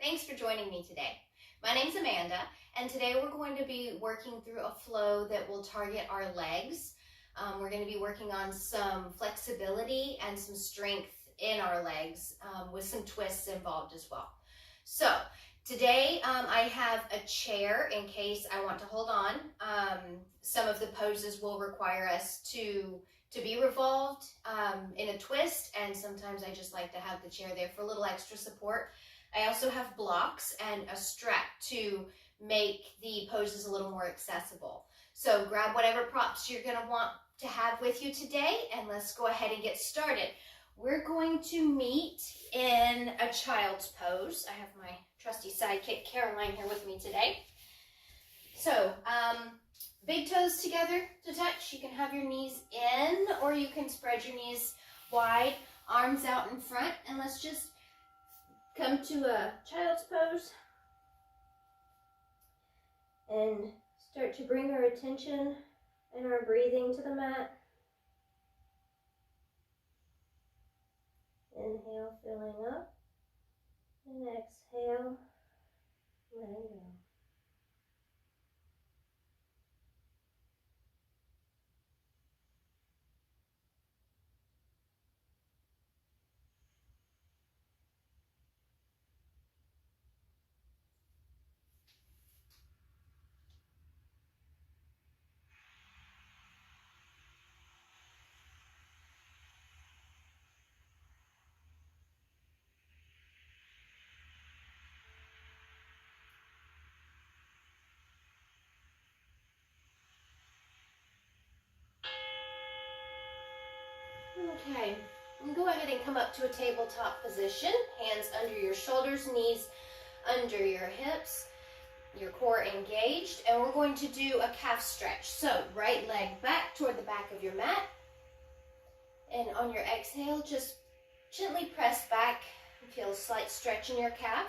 Thanks for joining me today. My name's Amanda, and today we're going to be working through a flow that will target our legs. We're going to be working on some flexibility and some strength in our legs with some twists involved as well. So today I have a chair in case I want to hold on. Some of the poses will require us to be revolved in a twist, and sometimes I just like to have the chair there for a little extra support. I also have blocks and a strap to make the poses a little more accessible. So grab whatever props you're going to want to have with you today, and let's go ahead and get started. We're going to meet in a child's pose. I have my trusty sidekick Caroline here with me today. So big toes together to touch. You can have your knees in, or you can spread your knees wide, arms out in front, and let's just come to a child's pose and start to bring our attention and our breathing to the mat. Inhale, filling up, and exhale, letting go. Okay, and go ahead and come up to a tabletop position. Hands under your shoulders, knees under your hips, your core engaged, and we're going to do a calf stretch. So right leg back toward the back of your mat, and on your exhale, just gently press back and feel a slight stretch in your calf.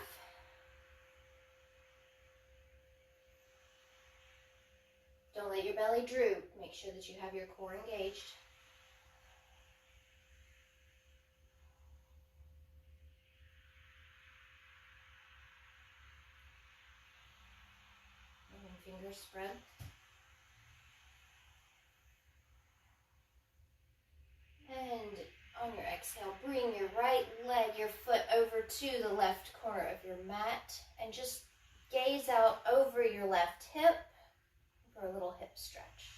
Don't let your belly droop. Make sure that you have your core engaged. Fingers spread. And on your exhale, bring your right leg, your foot over to the left corner of your mat, and just gaze out over your left hip for a little hip stretch.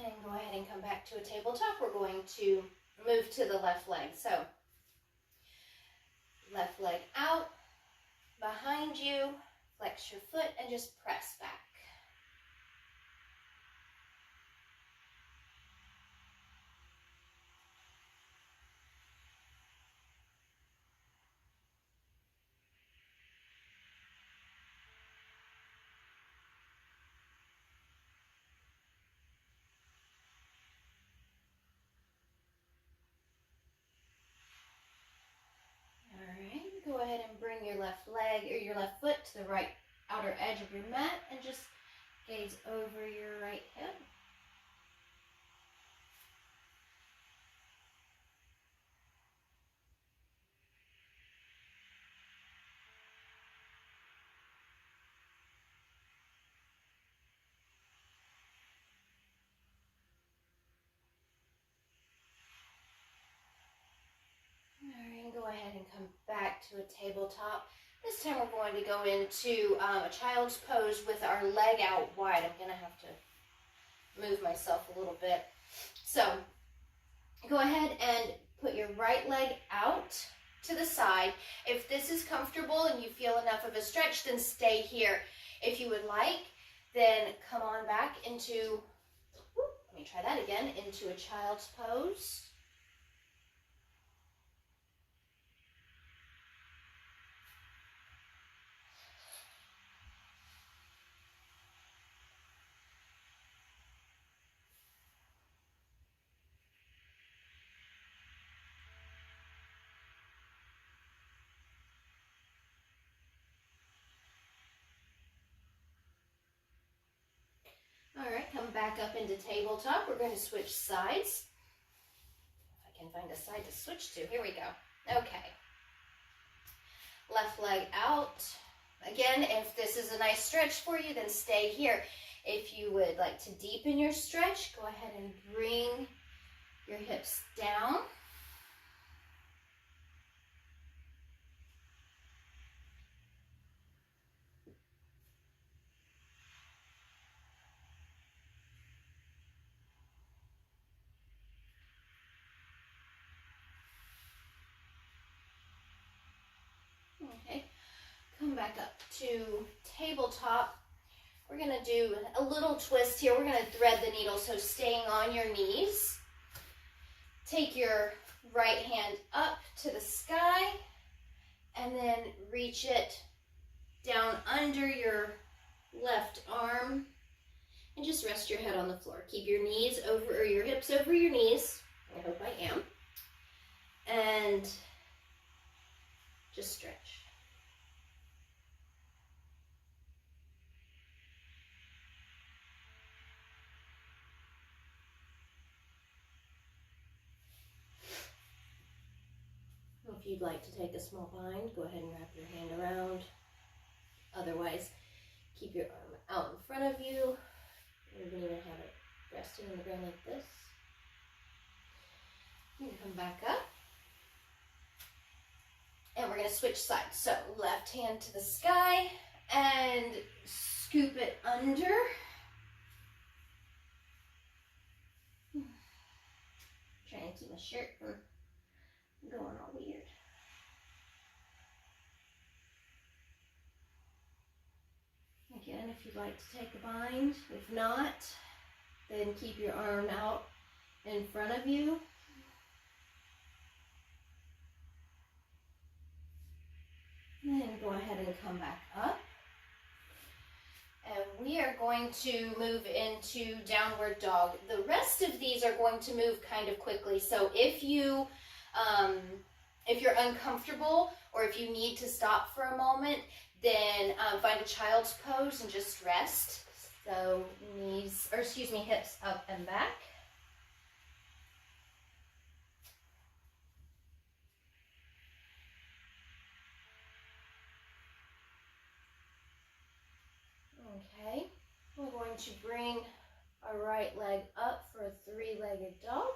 And go ahead and come back to a tabletop. We're going to move to the left leg. So left leg out, behind you, flex your foot, and just press back. Go ahead and bring your left leg or your left foot to the right outer edge of your mat and just gaze over your right hip. Go ahead and come back to a tabletop. This time we're going to go into a child's pose with our leg out wide. I'm going to have to move myself a little bit. So go ahead and put your right leg out to the side. If this is comfortable and you feel enough of a stretch, then stay here. If you would like, then come on back into, let me try that again, into a child's pose. come back up into tabletop. We're going to switch sides. If I can find a side to switch to. Here we go. Okay. Left leg out. Again, if this is a nice stretch for you, then stay here. If you would like to deepen your stretch, go ahead and bring your hips down. Okay, come back up to tabletop. We're going to do a little twist here. We're going to thread the needle, so staying on your knees. Take your right hand up to the sky and then reach it down under your left arm and just rest your head on the floor. Keep your knees over, or your hips over your knees. I hope I am. And just stretch. If you'd like to take a small bind, go ahead and wrap your hand around. Otherwise, keep your arm out in front of you. You can even have it resting on the ground like this. You can come back up. And we're going to switch sides. So left hand to the sky and scoop it under. Trying to keep my shirt from going all weird. Again, if you'd like to take a bind. If not, then keep your arm out in front of you. And then go ahead and come back up. And we are going to move into downward dog. The rest of these are going to move kind of quickly. So if you're uncomfortable or if you need to stop for a moment, then find a child's pose and just rest. So hips up and back. Okay, we're going to bring our right leg up for a three-legged dog.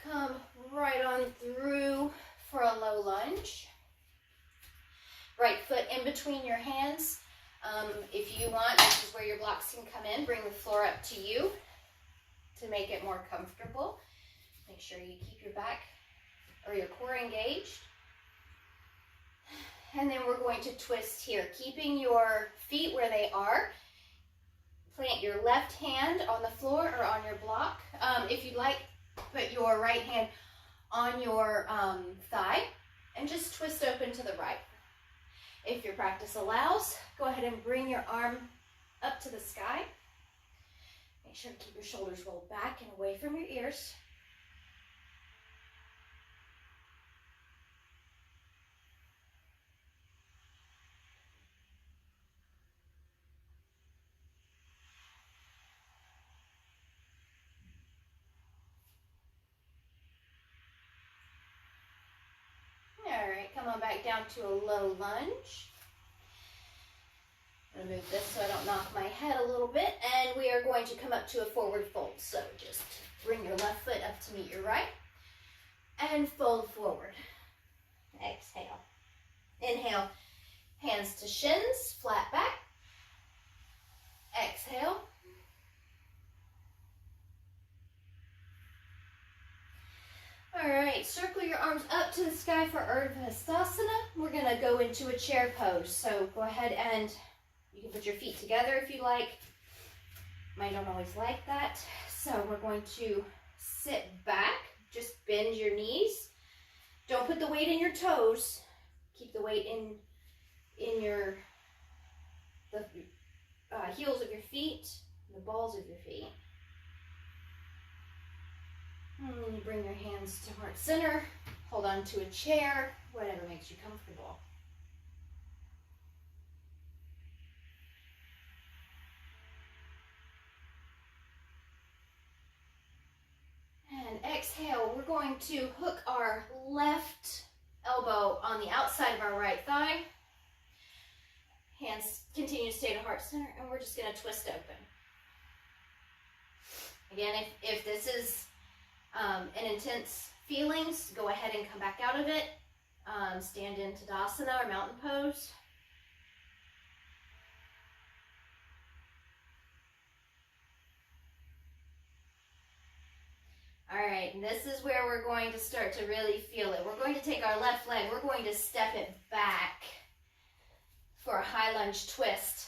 Come right on through for a low lunge. Right foot in between your hands. If you want, this is where your blocks can come in. Bring the floor up to you to make it more comfortable. Make sure you keep your back or your core engaged. And then we're going to twist here, keeping your feet where they are. Plant your left hand on the floor or on your block. If you'd like, put your right hand on your thigh and just twist open to the right. If your practice allows, go ahead and bring your arm up to the sky. Make sure to keep your shoulders rolled back and away from your ears. All right, come on back down to a low lunge. I'm going to move this so I don't knock my head a little bit. And we are going to come up to a forward fold. So just bring your left foot up to meet your right. And fold forward. Exhale. Inhale, hands to shins, flat back. Exhale. All right, circle your arms up to the sky for Urdhva Hastasana. We're going to go into a chair pose. So go ahead and you can put your feet together if you like. I don't always like that. So we're going to sit back. Just bend your knees. Don't put the weight in your toes. Keep the weight in the heels of your feet, the balls of your feet. And then you bring your hands to heart center, hold on to a chair, whatever makes you comfortable. exhale, we're going to hook our left elbow on the outside of our right thigh. Hands continue to stay to heart center, and we're just going to twist open. Again, if this is an intense feeling, go ahead and come back out of it. Stand in Tadasana or mountain pose. All right, and this is where we're going to start to really feel it. We're going to take our left leg, we're going to step it back for a high lunge twist.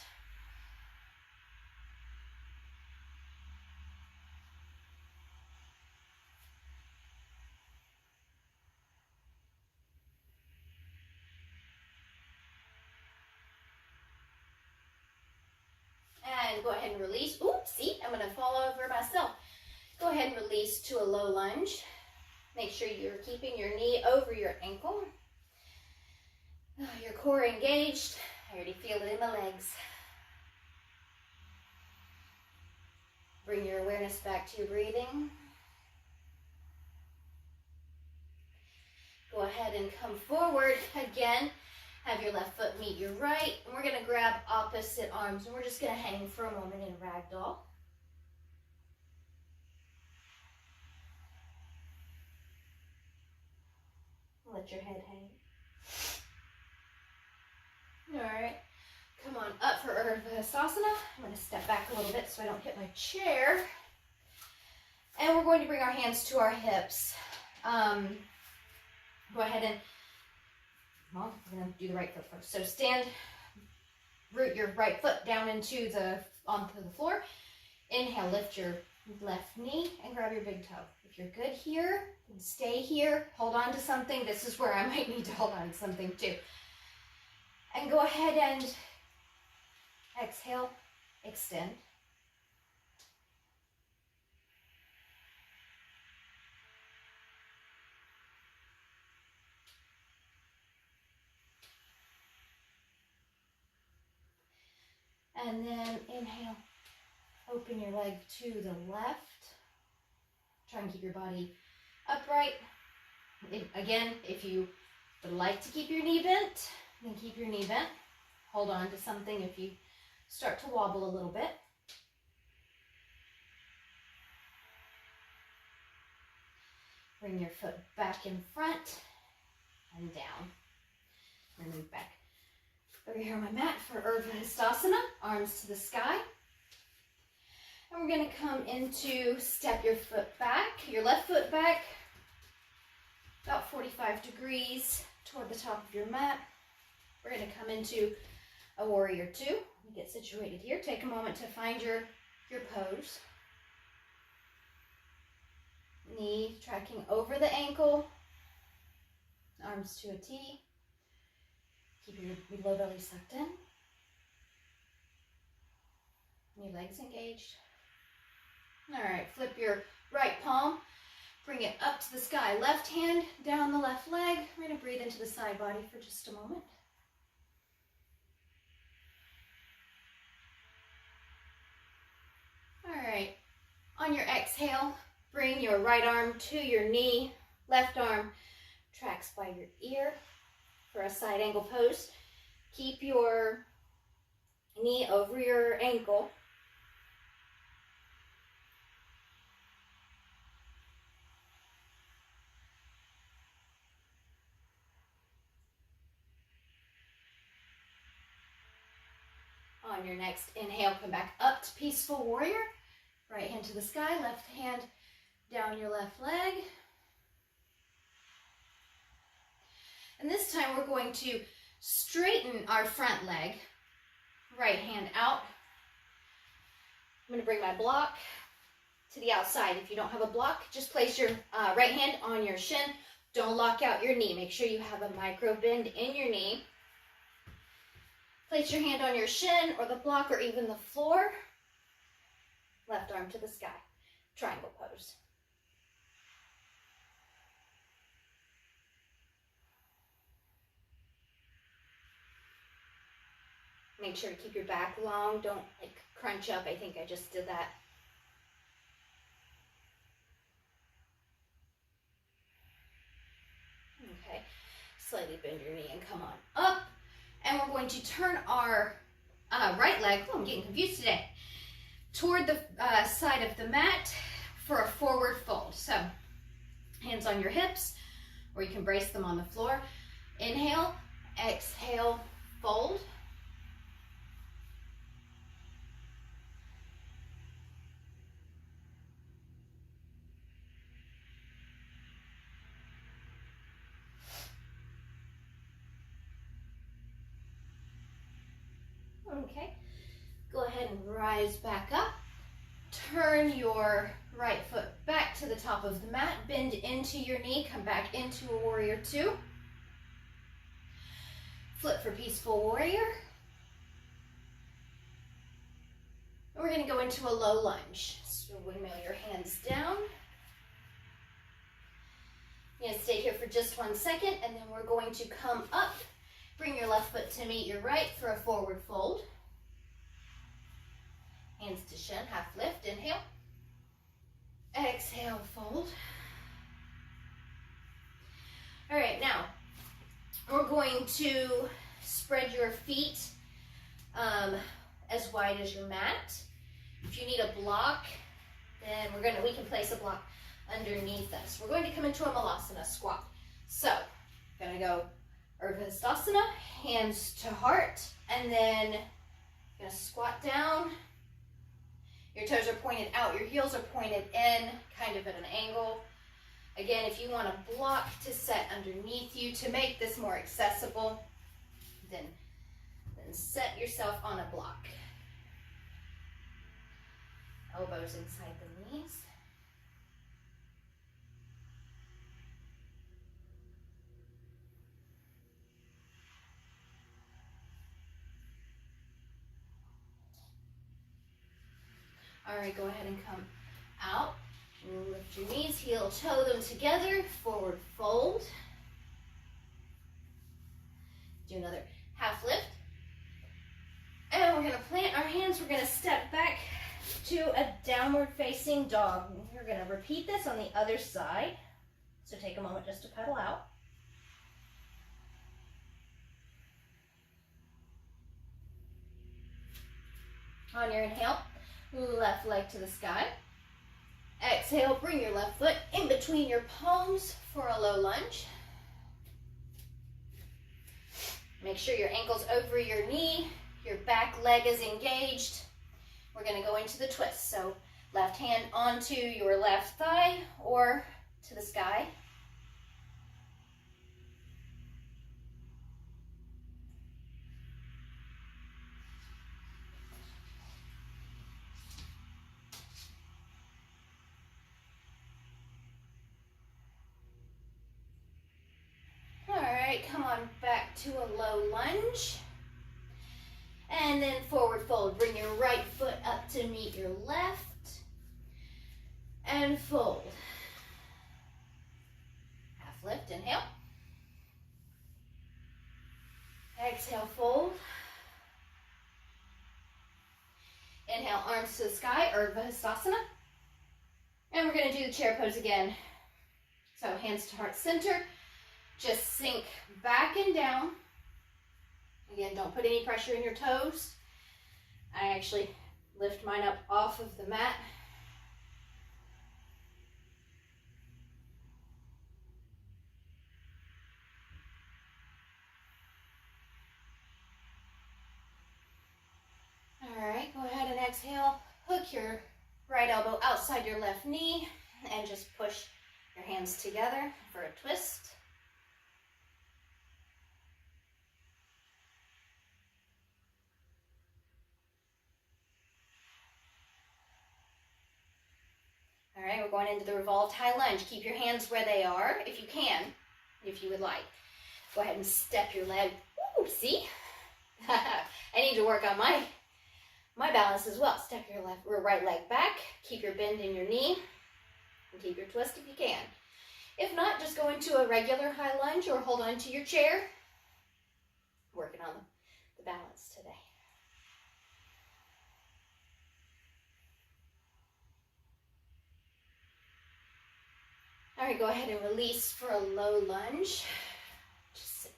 And go ahead and release. Oops, see, I'm going to fall over myself. Go ahead and release to a low lunge. Make sure you're keeping your knee over your ankle. Your core engaged. I already feel it in my legs. Bring your awareness back to your breathing. Go ahead and come forward again. Have your left foot meet your right. And we're going to grab opposite arms. And we're just going to hang for a moment in ragdoll. Let your head hang. All right. Come on up for Urdhva Hastasana. I'm going to step back a little bit so I don't hit my chair. And we're going to bring our hands to our hips. Go ahead and, well, we're going to do the right foot first. So stand, root your right foot down onto the floor. Inhale, lift your left knee and grab your big toe. If you're good here, then stay here. Hold on to something. This is where I might need to hold on to something too. And go ahead and exhale, extend. And then inhale, open your leg to the left. Try and keep your body upright. If you would like to keep your knee bent, then keep your knee bent. Hold on to something if you start to wobble a little bit. Bring your foot back in front and down. And move back over here on my mat for Urdhva Hastasana, arms to the sky. And we're going to come into step your foot back, your left foot back, about 45 degrees toward the top of your mat. We're going to come into a warrior two. Get situated here. Take a moment to find your pose. Knee tracking over the ankle, arms to a T. Keep your low belly sucked in. Your legs engaged. All right, flip your right palm. Bring it up to the sky. Left hand down the left leg. We're going to breathe into the side body for just a moment. All right, on your exhale, bring your right arm to your knee. Left arm tracks by your ear for a side angle pose. Keep your knee over your ankle. On your next inhale, come back up to Peaceful Warrior. Right hand to the sky, left hand down your left leg. And this time we're going to straighten our front leg. Right hand out. I'm going to bring my block to the outside. If you don't have a block, just place your right hand on your shin. Don't lock out your knee. Make sure you have a micro bend in your knee. Place your hand on your shin or the block or even the floor. Left arm to the sky. Triangle pose. Make sure to keep your back long. Don't crunch up. I think I just did that. Slightly bend your knee and come on up. And we're going to turn our right leg, oh, I'm getting confused today, toward the side of the mat for a forward fold. So hands on your hips, or you can brace them on the floor. Inhale, exhale, fold. Okay, go ahead and rise back up. Turn your right foot back to the top of the mat. Bend into your knee. Come back into a warrior two. Flip for peaceful warrior. And we're going to go into a low lunge. So windmill your hands down. You're going to stay here for just 1 second, and then we're going to come up. Bring your left foot to meet your right for a forward fold. Hands to shin, half lift, inhale. Exhale, fold. All right, now we're going to spread your feet as wide as your mat. If you need a block, then we can place a block underneath us. We're going to come into a Malasana squat. So, gonna go Urdhva Hastasana, hands to heart, and then gonna squat down. Your toes are pointed out, your heels are pointed in, kind of at an angle. Again, if you want a block to set underneath you to make this more accessible, then set yourself on a block. Elbows inside the knees. All right, go ahead and come out. Lift your knees, heel toe them together, forward fold. Do another half lift. And we're gonna plant our hands, we're gonna step back to a downward facing dog. We're gonna repeat this on the other side. So take a moment just to pedal out. On your inhale, left leg to the sky. Exhale, bring your left foot in between your palms for a low lunge. Make sure your ankle's over your knee, your back leg is engaged. We're gonna go into the twist. So left hand onto your left thigh or to the sky. Come on back to a low lunge. And then forward fold. Bring your right foot up to meet your left. And fold. Half lift, inhale. Exhale, fold. Inhale, arms to the sky, Urdhva Hastasana. And we're going to do the chair pose again. So hands to heart center. Just sink back and down. Again, don't put any pressure in your toes. I actually lift mine up off of the mat. All right, go ahead and exhale. Hook your right elbow outside your left knee and just push your hands together for a twist. All right, we're going into the revolved high lunge. Keep your hands where they are, if you can, if you would like. Go ahead and step your leg. Ooh, see? I need to work on my balance as well. Step your left or right leg back. Keep your bend in your knee. And keep your twist if you can. If not, just go into a regular high lunge or hold on to your chair. Working on the balance today. All right, go ahead and release for a low lunge. Just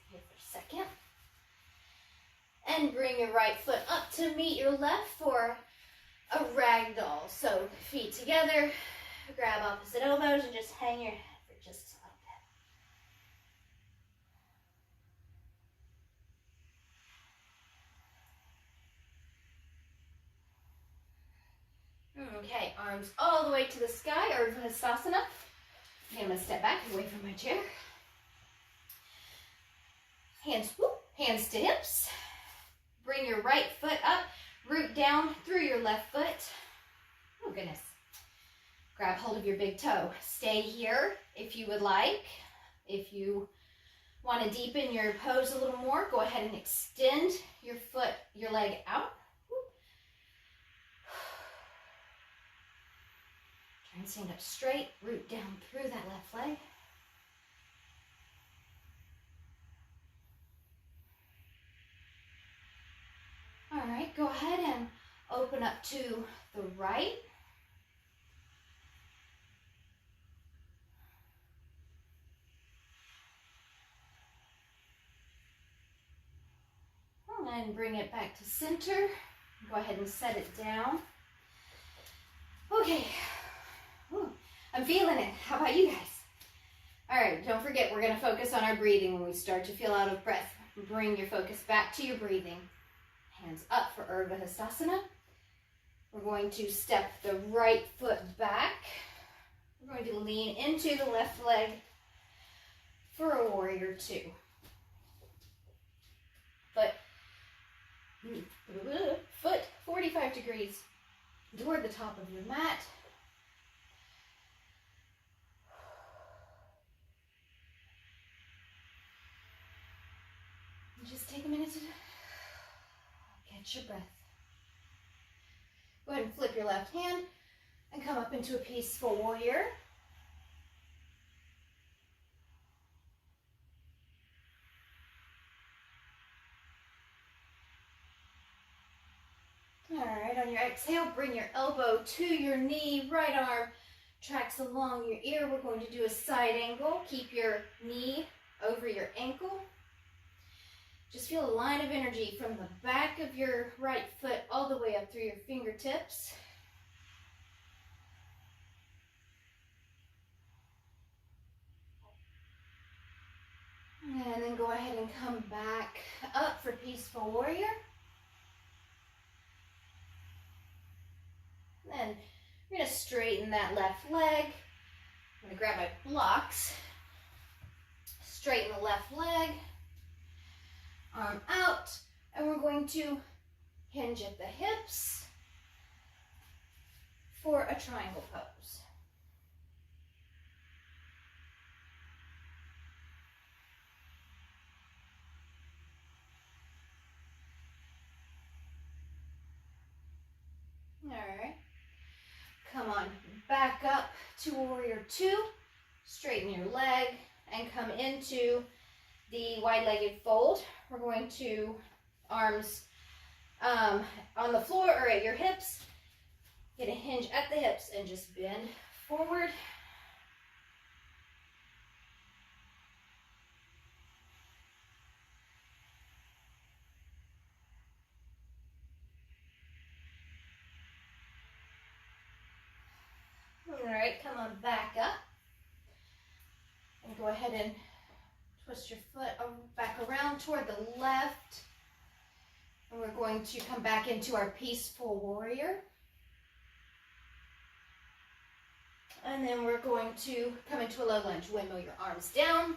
And bring your right foot up to meet your left for a ragdoll. So feet together, grab opposite elbows and just hang your head for just a little bit. Okay, arms all the way to the sky, Urdhva Hastasana. I'm going to step back away from my chair. Hands, whoop, hands to hips. Bring your right foot up, root down through your left foot. Oh goodness. Grab hold of your big toe. Stay here if you would like. If you want to deepen your pose a little more, go ahead and extend your foot, your leg out. Try and stand up straight, root down through that left leg. All right, go ahead and open up to the right. And bring it back to center. Go ahead and set it down. Okay, ooh, I'm feeling it. How about you guys? All right, don't forget, we're going to focus on our breathing when we start to feel out of breath. Bring your focus back to your breathing. Hands up for Urdhva Hastasana. We're going to step the right foot back. We're going to lean into the left leg for a warrior two. Foot 45 degrees toward the top of your mat. And just take a minute to catch your breath. Go ahead and flip your left hand and come up into a peaceful warrior. All right, on your exhale, bring your elbow to your knee, right arm tracks along your ear. We're going to do a side angle. Keep your knee over your ankle. Just feel a line of energy from the back of your right foot all the way up through your fingertips. And then go ahead and come back up for Peaceful Warrior. Then we're going to straighten that left leg. I'm going to grab my blocks. Straighten the left leg. Arm out. And we're going to hinge at the hips for a triangle pose. All right. Come on back up to Warrior Two. Straighten your leg and come into the wide-legged fold. We're going to arms on the floor or at your hips. Get a hinge at the hips and just bend forward. All right, come on back up. And go ahead and twist your foot back around toward the left. And we're going to come back into our Peaceful Warrior. And then we're going to come into a low lunge. Windmill your arms down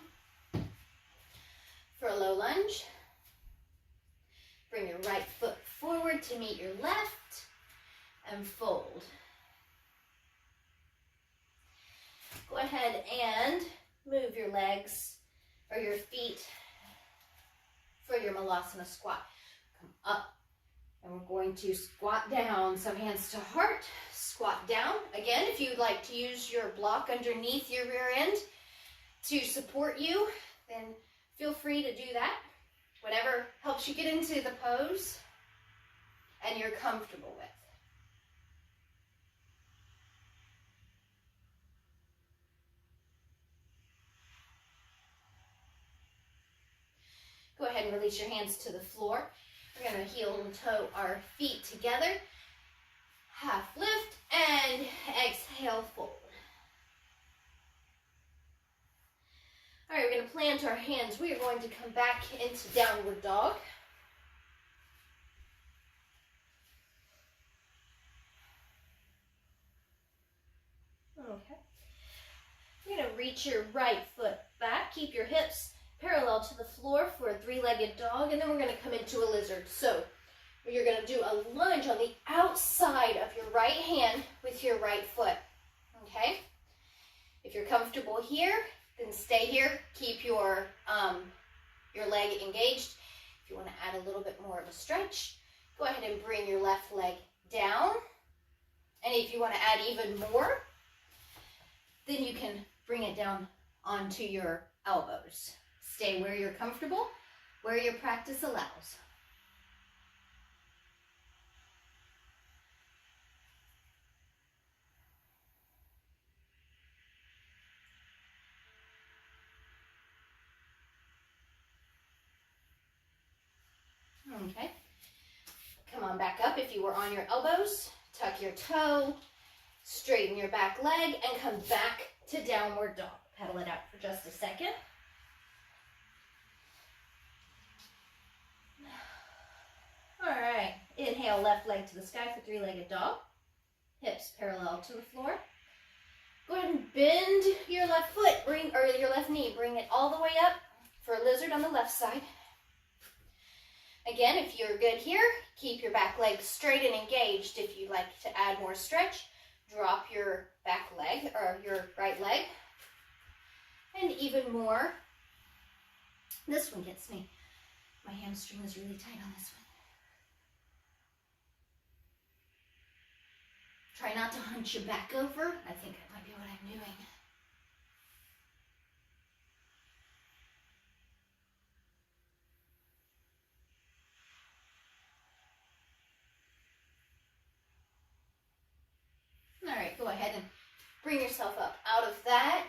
for a low lunge. Bring your right foot forward to meet your left and fold. Go ahead and move your legs or your feet for your Malasana squat. Come up and we're going to squat down. So hands to heart, squat down. Again, if you'd like to use your block underneath your rear end to support you, then feel free to do that. Whatever helps you get into the pose and you're comfortable with. Go ahead and release your hands to the floor. We're going to heel and toe our feet together. Half lift and exhale, fold. All right, we're going to plant our hands. We are going to come back into downward dog. Okay. You're going to reach your right foot back. Keep your hips parallel to the floor for a three-legged dog, and then we're going to come into a lizard. So you're going to do a lunge on the outside of your right hand with your right foot. Okay? If you're comfortable here, then stay here. Keep your leg engaged. If you want to add a little bit more of a stretch, go ahead and bring your left leg down. And if you want to add even more, then you can bring it down onto your elbows. Stay where you're comfortable, where your practice allows. Okay. Come on back up if you were on your elbows. Tuck your toe, straighten your back leg, and come back to downward dog. Pedal it out for just a second. All right, inhale, left leg to the sky for three-legged dog. Hips parallel to the floor. Go ahead and bend your left foot, or your left knee, bring it all the way up for a lizard on the left side. Again, if you're good here, keep your back leg straight and engaged. If you'd like to add more stretch, drop your back leg, or your right leg. And even more. This one gets me. My hamstring is really tight on this one. Try not to hunch your back over. I think that might be what I'm doing. All right, go ahead and bring yourself up out of that.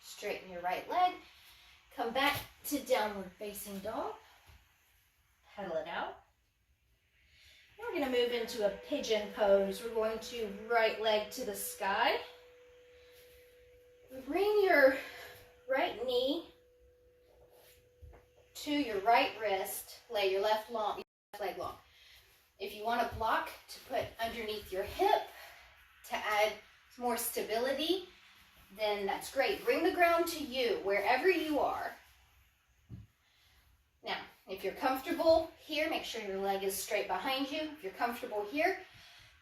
Straighten your right leg. Come back to downward facing dog. Pedal it out. Now we're going to move into a pigeon pose. We're going to right leg to the sky. Bring your right knee to your right wrist. Lay your left leg long. If you want a block to put underneath your hip to add more stability, then that's great. Bring the ground to you, wherever you are. Now, if you're comfortable here, make sure your leg is straight behind you. If you're comfortable here,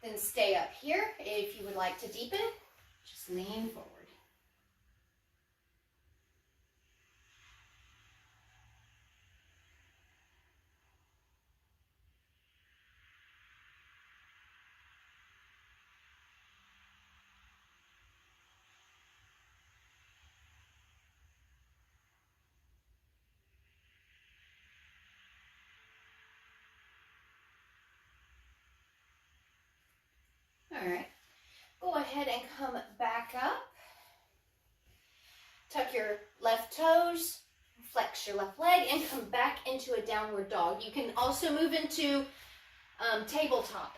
then stay up here. If you would like to deepen, just lean forward. All right, go ahead and come back up. Tuck your left toes, flex your left leg, and come back into a downward dog. You can also move into tabletop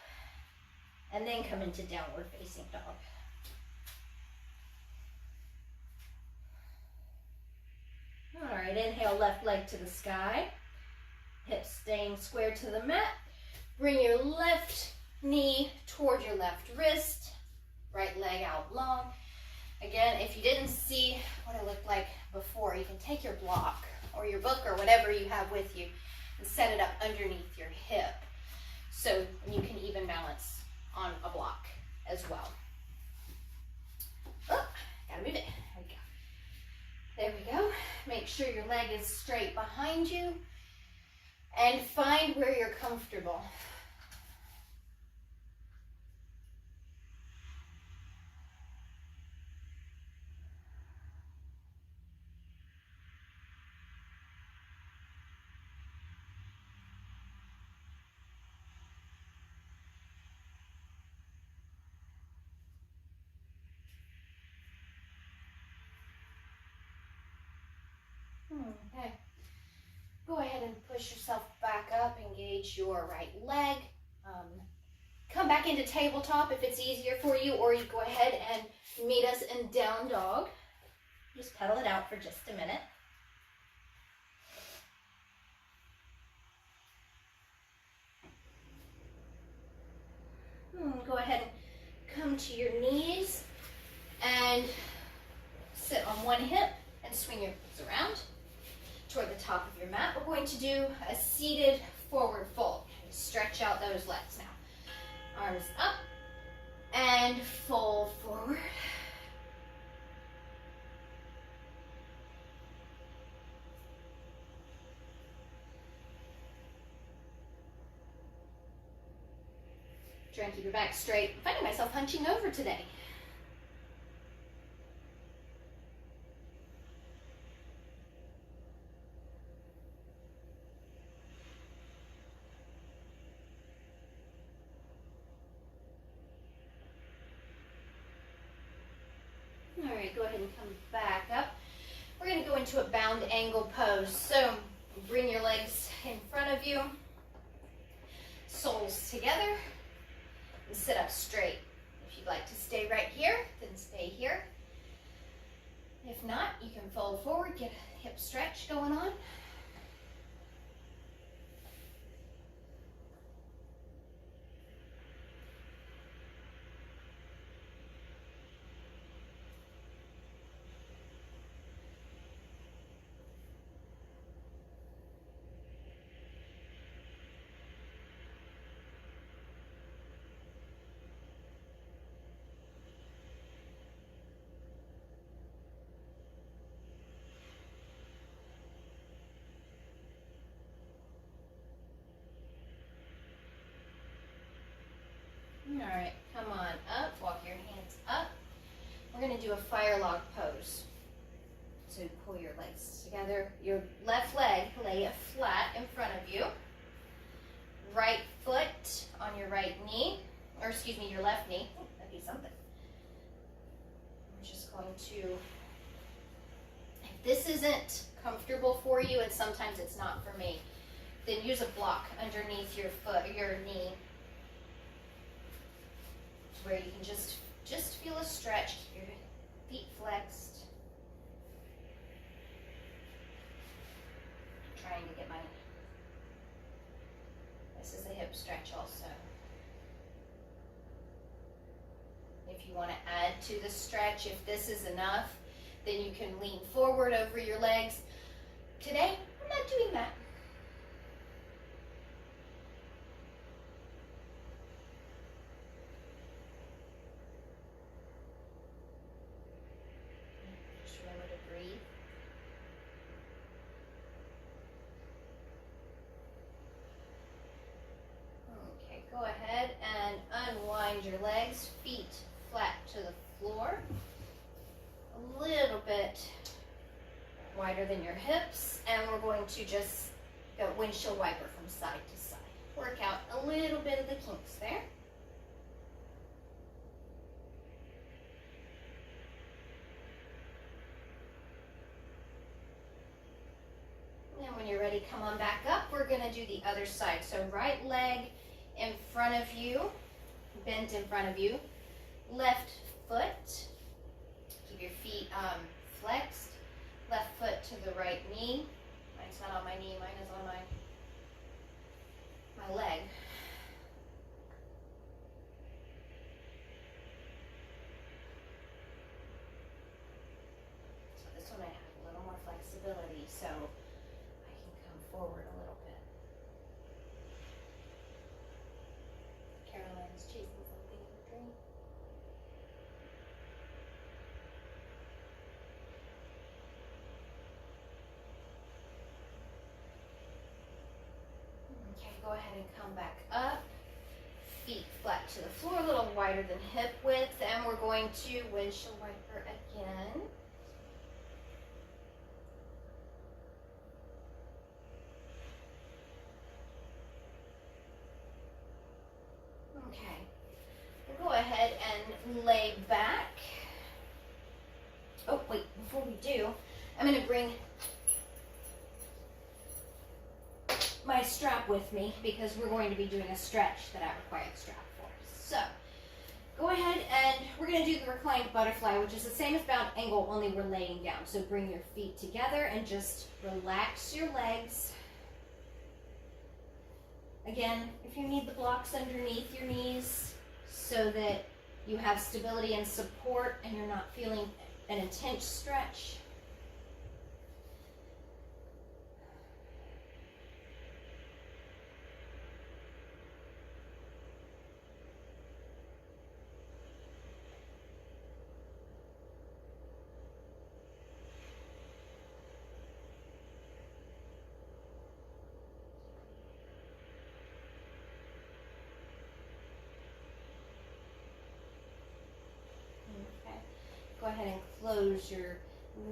and then come into downward facing dog. All right, inhale, left leg to the sky. Hips staying square to the mat. Bring your left knee toward your left wrist, right leg out long. Again, if you didn't see what it looked like before, you can take your block or your book or whatever you have with you and set it up underneath your hip so you can even balance on a block as well. Oh, gotta move it. There we go. Make sure your leg is straight behind you and find where you're comfortable. Okay. Go ahead and push yourself back up, engage engage your right leg. Come back into tabletop if it's easier for you, or you go ahead and meet us in down dog. Just pedal it out for just a minute. Go ahead and come to your knees and sit on one hip and swing your hips around toward the top of your mat. We're going to do a seated forward fold. Stretch out those legs now. Arms up and fold forward. Try and keep your back straight. I'm finding myself hunching over today. All right, go ahead and come back up. We're going to go into a bound angle pose. So bring your legs in front of you, soles together, and sit up straight. If you'd like to stay right here, then stay here. If not, you can fold forward, get a hip stretch going on. All right, come on up, walk your hands up. We're going to do a fire log pose. So pull your legs together. Your left leg, lay it flat in front of you. Right foot on your right knee, or excuse me, your left knee. Oh, that'd be something. We're just going to, if this isn't comfortable for you, and sometimes it's not for me, then use a block underneath your foot, your knee, where you can just feel a stretch. Keep your feet flexed. I'm trying to get this is a hip stretch also. If you want to add to the stretch, if this is enough, then you can lean forward over your legs. Today, I'm not doing that. Go ahead and unwind your legs, feet flat to the floor. A little bit wider than your hips, and we're going to just go windshield wiper from side to side. Work out a little bit of the kinks there. And when you're ready, come on back up. We're going to do the other side. So right leg in front of you, bent in front of you, left foot, keep your feet flexed, left foot to the right knee. Mine's not on my knee, mine is on my leg. So this one I have a little more flexibility, so I can come forward a little bit. Caroline's chasing something in the dream. Okay, go ahead and come back up. Feet flat to the floor, a little wider than hip width, and we're going to windshield wiper again. Okay, we'll go ahead and lay back. Oh, wait, before we do, I'm going to bring my strap with me because we're going to be doing a stretch that I require the strap for. So, go ahead and we're going to do the reclined butterfly, which is the same as bound angle, only we're laying down. So bring your feet together and just relax your legs. Again, if you need the blocks underneath your knees so that you have stability and support and you're not feeling an intense stretch. Go ahead and close your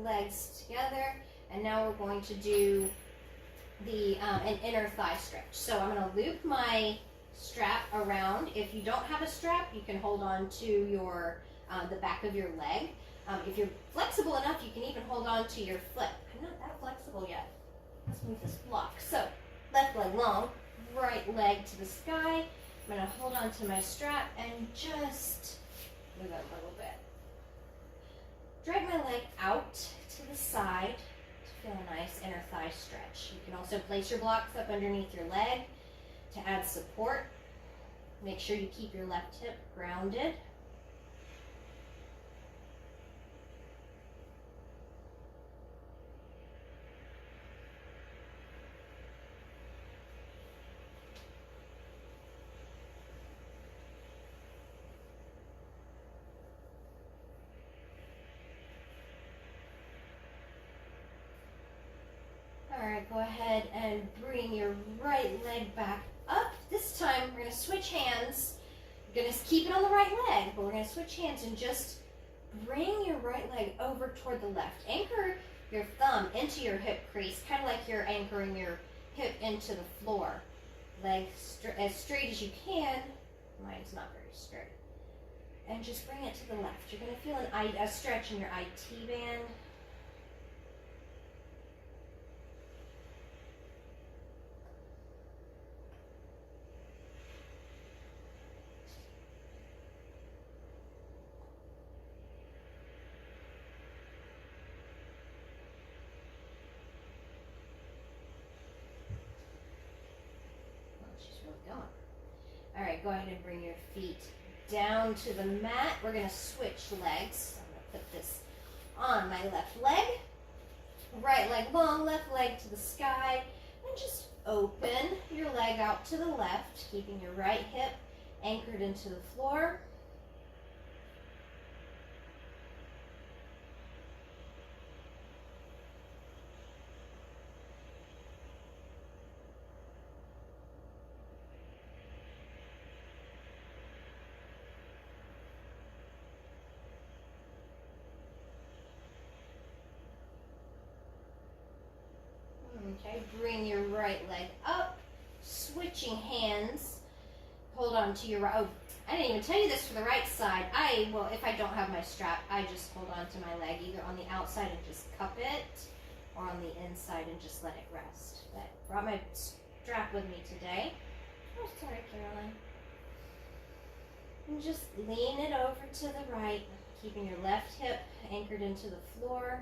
legs together, and now we're going to do an inner thigh stretch. So I'm going to loop my strap around. If you don't have a strap, you can hold on to your the back of your leg. If you're flexible enough, you can even hold on to your foot. I'm not that flexible yet. Let's move this block. So left leg long, right leg to the sky. I'm going to hold on to my strap and just move it a little bit. Drag my leg out to the side to feel a nice inner thigh stretch. You can also place your blocks up underneath your leg to add support. Make sure you keep your left hip grounded. Alright, go ahead and bring your right leg back up. This time we're going to switch hands. We're going to keep it on the right leg, but we're going to switch hands and just bring your right leg over toward the left. Anchor your thumb into your hip crease, kind of like you're anchoring your hip into the floor. Leg as straight as you can. Mine's not very straight. And just bring it to the left. You're going to feel a stretch in your IT band. Alright, go ahead and bring your feet down to the mat. We're going to switch legs. I'm going to put this on my left leg. Right leg long, left leg to the sky. And just open your leg out to the left, keeping your right hip anchored into the floor. Okay, bring your right leg up, switching hands. Hold on to your right. Oh, I didn't even tell you this for the right side. If I don't have my strap, I just hold on to my leg either on the outside and just cup it, or on the inside and just let it rest. But I brought my strap with me today. Oh, sorry, Caroline. And just lean it over to the right, keeping your left hip anchored into the floor.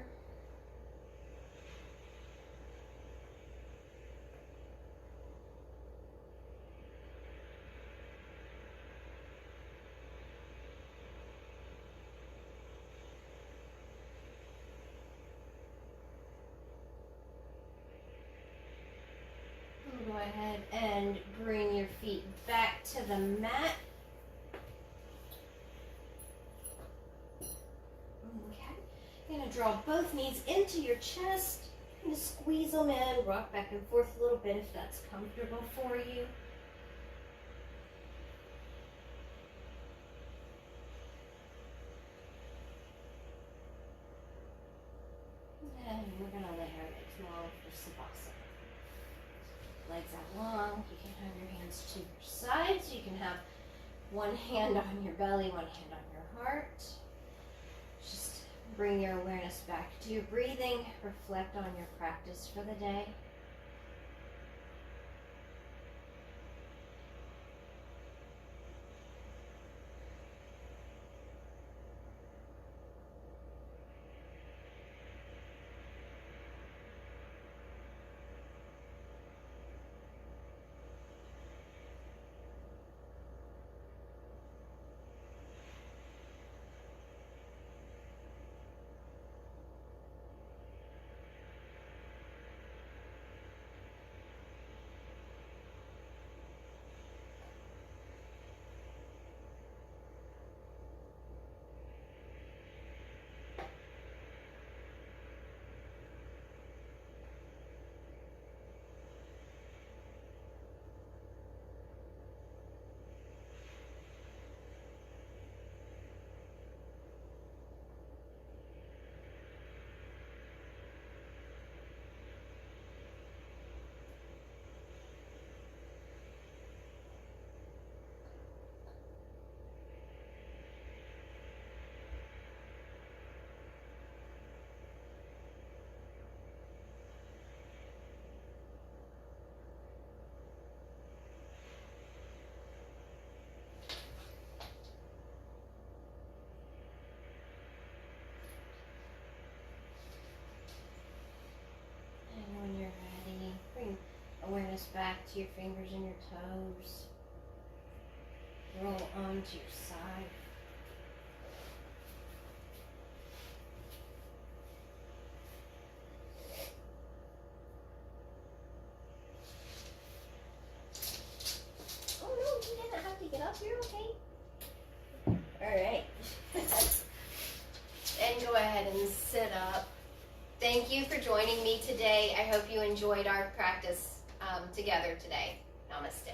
Go ahead and bring your feet back to the mat. Okay. You're going to draw both knees into your chest. You're going to squeeze them in, rock back and forth a little bit if that's comfortable for you. And we're going to lay our legs long for Savasana. Legs out long. You can have your hands to your sides. You can have one hand on your belly, one hand on your heart. Just bring your awareness back to your breathing. Reflect on your practice for the day. awareness back to your fingers and your toes. Roll onto your side. Oh no, you didn't have to get up. You're okay. Alright. And go ahead and sit up. Thank you for joining me today. I hope you enjoyed our practice together today. Namaste.